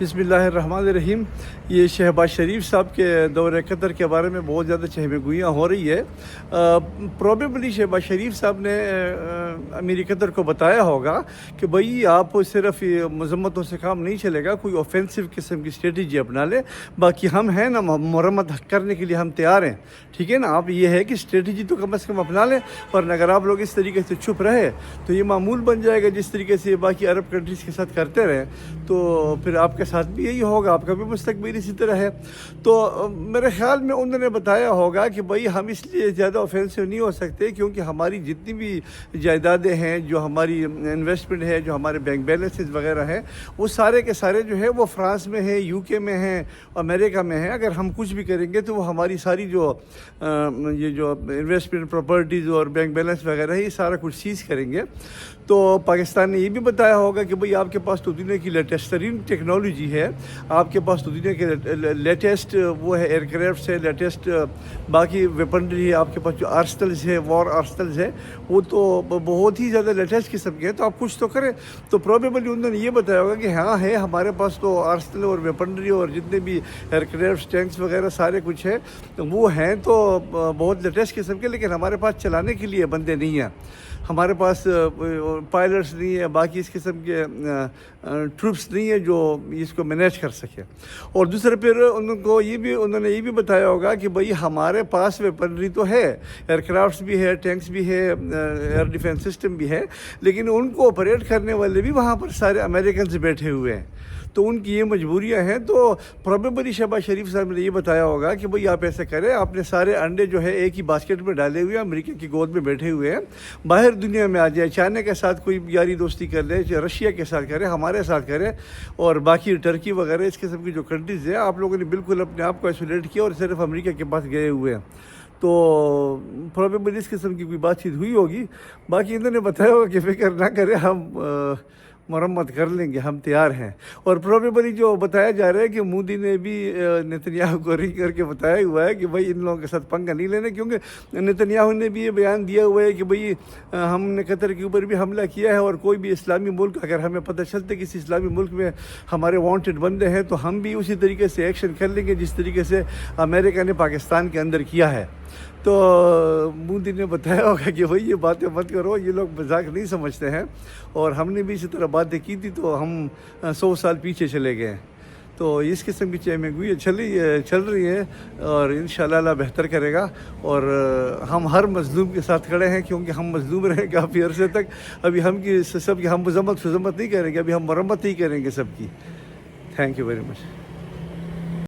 بسم اللہ الرحمن الرحیم. یہ شہباز شریف صاحب کے دورہ قطر کے بارے میں بہت زیادہ چہمہ گوئیاں ہو رہی ہے. پروبیبلی شہباز شریف صاحب نے امیر قطر کو بتایا ہوگا کہ بھئی آپ صرف مذمتوں سے کام نہیں چلے گا, کوئی اوفینسو قسم کی اسٹریٹجی اپنا لے, باقی ہم ہیں نا مرمت کرنے کے لیے ہم تیار ہیں, ٹھیک ہے نا. آپ یہ ہے کہ اسٹریٹجی تو کم از کم اپنا لیں, ورنہ اگر آپ لوگ اس طریقے سے چھپ رہے تو یہ معمول بن جائے گا جس طریقے سے باقی عرب کنٹریز کے ساتھ کرتے رہیں, تو پھر آپ کے ساتھ بھی یہی ہوگا, آپ کا بھی مستقبل اسی طرح ہے. تو میرے خیال میں انہوں نے بتایا ہوگا کہ بھئی ہم اس لیے زیادہ اوفینسو نہیں ہو سکتے کیونکہ ہماری جتنی بھی جائیدادیں ہیں, جو ہماری انویسٹمنٹ ہے, جو ہمارے بینک بیلنسز وغیرہ ہیں, وہ سارے کے سارے جو ہے وہ فرانس میں ہیں, یو کے میں ہیں, امریکہ میں ہیں. اگر ہم کچھ بھی کریں گے تو وہ ہماری ساری جو یہ جو انویسٹمنٹ پراپرٹیز اور بینک بیلنس وغیرہ ہے یہ سارا کچھ سیز کریں گے. تو پاکستان نے یہ بھی بتایا ہوگا کہ بھئی آپ کے پاس تو دنیا کی لیٹسٹ ترین ٹیکنالوجی ہے, آپ کے پاس تو دنیا کے لیٹسٹ وہ ہے ایئر کرافٹس ہے, لیٹسٹ باقی ویپنری ہے, آپ کے پاس جو آرسنلز ہے, وار آرسنلز ہے, وہ تو بہت ہی زیادہ لیٹسٹ قسم کے ہیں. تو آپ کچھ تو کریں. تو پروبیبلی انہوں نے یہ بتایا ہوگا کہ ہاں ہے, ہمارے پاس تو آرسنل اور ویپنری اور جتنے بھی ایئر کرافٹس, ٹینکس وغیرہ سارے کچھ ہے وہ ہیں تو بہت لیٹسٹ قسم کے, لیکن ہمارے پاس چلانے کے لیے بندے نہیں ہیں, ہمارے پاس پائلٹس نہیں ہے, باقی اس قسم کے ٹروپس نہیں ہے جو اس کو مینیج کر سکے. اور دوسرے پھر انہوں نے یہ بھی بتایا ہوگا کہ بھئی ہمارے پاس ویپنری تو ہے, ایئر کرافٹس بھی ہے, ٹینکس بھی ہے, ایئر ڈیفینس سسٹم بھی ہے, لیکن ان کو آپریٹ کرنے والے بھی وہاں پر سارے امریکنز بیٹھے ہوئے ہیں, تو ان کی یہ مجبوریاں ہیں. تو پروبیبلی شہباز شریف صاحب نے یہ بتایا ہوگا کہ بھئی آپ ایسا کریں, آپ نے سارے انڈے جو ہے ایک ہی باسکٹ میں ڈالے ہوئے ہیں, امریکہ کی گود میں بیٹھے ہوئے ہیں, باہر دنیا میں آ جائے, چائنا کے ساتھ کوئی یاری دوستی کر لے, رشیا کے ساتھ کرے, ہمارے ساتھ کرے, اور باقی ٹرکی وغیرہ اس قسم کی جو کنٹریز ہیں, آپ لوگوں نے بالکل اپنے آپ کو آئسولیٹ کیا اور صرف امریکہ کے پاس گئے ہوئے ہیں. تو پروبیبلی اس قسم کی کوئی بات چیت ہوئی ہوگی. باقی انہوں نے بتایا ہوگا کہ فکر نہ کرے, ہم مرمت کر لیں گے, ہم تیار ہیں. اور پروبیبلی جو بتایا جا رہا ہے کہ مودی نے بھی نتنیاہو کو رنگ کر کے بتایا ہوا ہے کہ بھئی ان لوگوں کے ساتھ پنگا نہیں لینے, کیونکہ نتنیاہو نے بھی یہ بیان دیا ہوا ہے کہ بھئی ہم نے قطر کے اوپر بھی حملہ کیا ہے, اور کوئی بھی اسلامی ملک اگر ہمیں پتہ چلتا ہے کسی اسلامی ملک میں ہمارے وانٹڈ بندے ہیں تو ہم بھی اسی طریقے سے ایکشن کر لیں گے جس طریقے سے امریکہ نے پاکستان کے اندر کیا ہے. تو مودی نے بتایا ہوگا کہ بھئی یہ باتیں مت کرو, یہ لوگ مذاق نہیں سمجھتے ہیں, اور ہم نے بھی اسی طرح باتیں کی تھی تو ہم 100 سال پیچھے چلے گئے. تو اس قسم کی چہمہ گوئی چل رہی ہے, اور انشاءاللہ اللہ بہتر کرے گا. اور ہم ہر مظلوم کے ساتھ کھڑے ہیں, کیونکہ ہم مظلوم رہے کافی عرصے تک. ابھی ہم مذمت نہیں کریں گے, ابھی ہم مرمت ہی کریں گے سب کی. Thank you very much.